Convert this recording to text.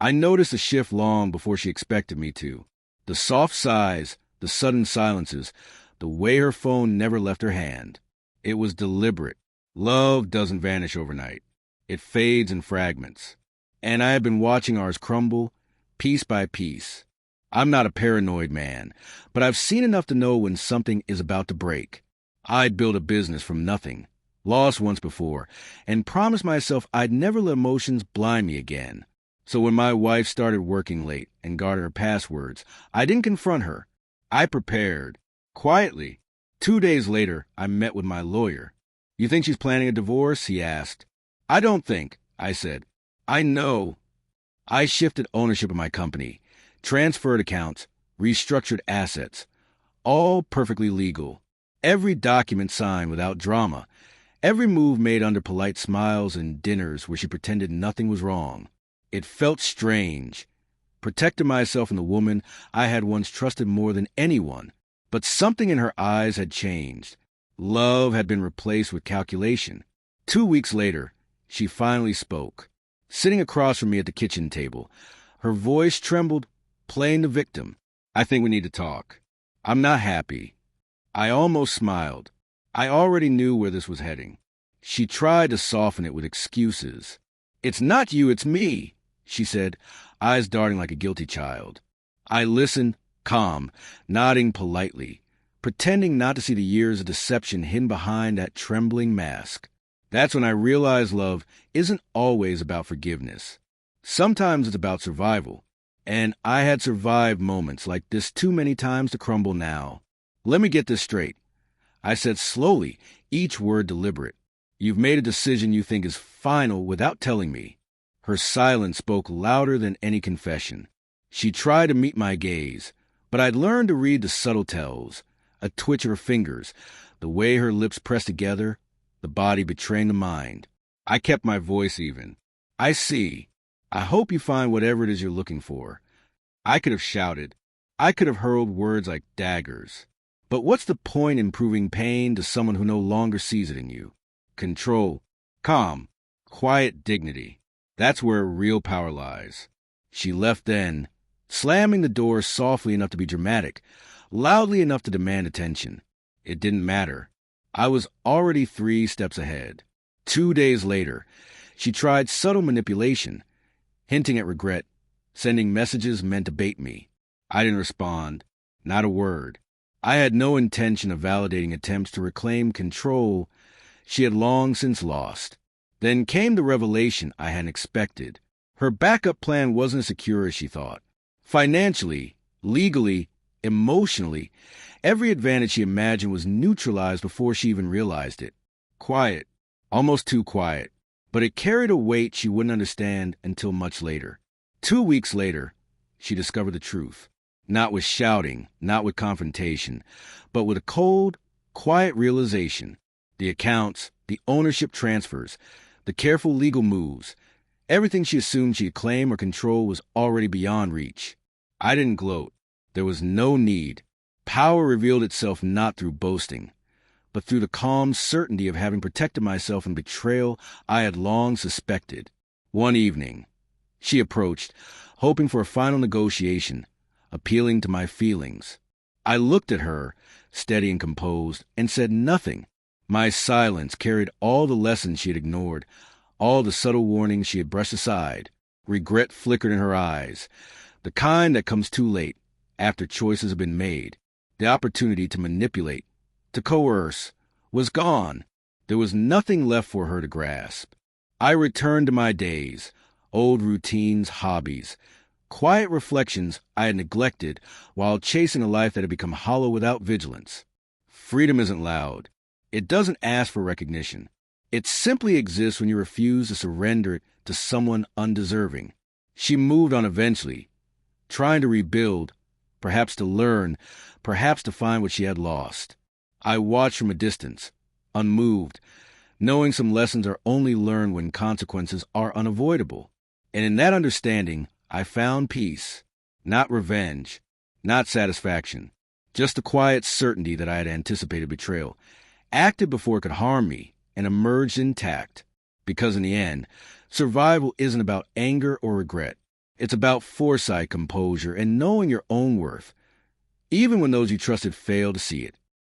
I noticed a shift long before she expected me to. The soft sighs, the sudden silences, the way her phone never left her hand. It was deliberate. Love doesn't vanish overnight. It fades in fragments. And I had been watching ours crumble, piece by piece. I'm not a paranoid man, but I've seen enough to know when something is about to break. I'd built a business from nothing, lost once before, and promised myself I'd never let emotions blind me again. So when my wife started working late and guarded her passwords, I didn't confront her. I prepared. Quietly. 2 days later, I met with my lawyer. "You think she's planning a divorce?" he asked. "I don't think," I said. "I know." I shifted ownership of my company, transferred accounts, restructured assets, all perfectly legal. Every document signed without drama, every move made under polite smiles and dinners where she pretended nothing was wrong. It felt strange, protecting myself from the woman I had once trusted more than anyone. But something in her eyes had changed. Love had been replaced with calculation. 2 weeks later, she finally spoke. Sitting across from me at the kitchen table, her voice trembled, playing the victim. "I think we need to talk. I'm not happy." I almost smiled. I already knew where this was heading. She tried to soften it with excuses. "It's not you, it's me," she said, eyes darting like a guilty child. I listened, calm, nodding politely, pretending not to see the years of deception hidden behind that trembling mask. That's when I realized love isn't always about forgiveness. Sometimes it's about survival. And I had survived moments like this too many times to crumble now. "Let me get this straight," I said slowly, each word deliberate. "You've made a decision you think is final without telling me." Her silence spoke louder than any confession. She tried to meet my gaze, but I'd learned to read the subtle tells, a twitch of her fingers, the way her lips pressed together, the body betraying the mind. I kept my voice even. "I see. I hope you find whatever it is you're looking for." I could have shouted. I could have hurled words like daggers. But what's the point in proving pain to someone who no longer sees it in you? Control, calm, quiet dignity. That's where real power lies. She left then, slamming the door softly enough to be dramatic, loudly enough to demand attention. It didn't matter. I was already 3 steps ahead. 2 days later, she tried subtle manipulation, hinting at regret, sending messages meant to bait me. I didn't respond, not a word. I had no intention of validating attempts to reclaim control she had long since lost. Then came the revelation I hadn't expected. Her backup plan wasn't as secure as she thought. Financially, legally, emotionally, every advantage she imagined was neutralized before she even realized it. Quiet, almost too quiet, but it carried a weight she wouldn't understand until much later. 2 weeks later, she discovered the truth. Not with shouting, not with confrontation, but with a cold, quiet realization. The accounts, the ownership transfers, the careful legal moves, everything she assumed she'd claim or control was already beyond reach. I didn't gloat. There was no need. Power revealed itself not through boasting, but through the calm certainty of having protected myself from betrayal I had long suspected. One evening, she approached, hoping for a final negotiation, appealing to my feelings. I looked at her, steady and composed, and said nothing. My silence carried all the lessons she had ignored, all the subtle warnings she had brushed aside. Regret flickered in her eyes, the kind that comes too late, after choices have been made. The opportunity to manipulate, to coerce, was gone. There was nothing left for her to grasp. I returned to my days, old routines, hobbies, quiet reflections I had neglected while chasing a life that had become hollow without vigilance. Freedom isn't loud. It doesn't ask for recognition. It simply exists when you refuse to surrender it to someone undeserving. She moved on eventually, trying to rebuild, perhaps to learn, perhaps to find what she had lost. I watched from a distance, unmoved, knowing some lessons are only learned when consequences are unavoidable. And in that understanding, I found peace, not revenge, not satisfaction, just the quiet certainty that I had anticipated betrayal, acted before it could harm me, and emerged intact. Because in the end, survival isn't about anger or regret. It's about foresight, composure, and knowing your own worth, even when those you trusted fail to see it.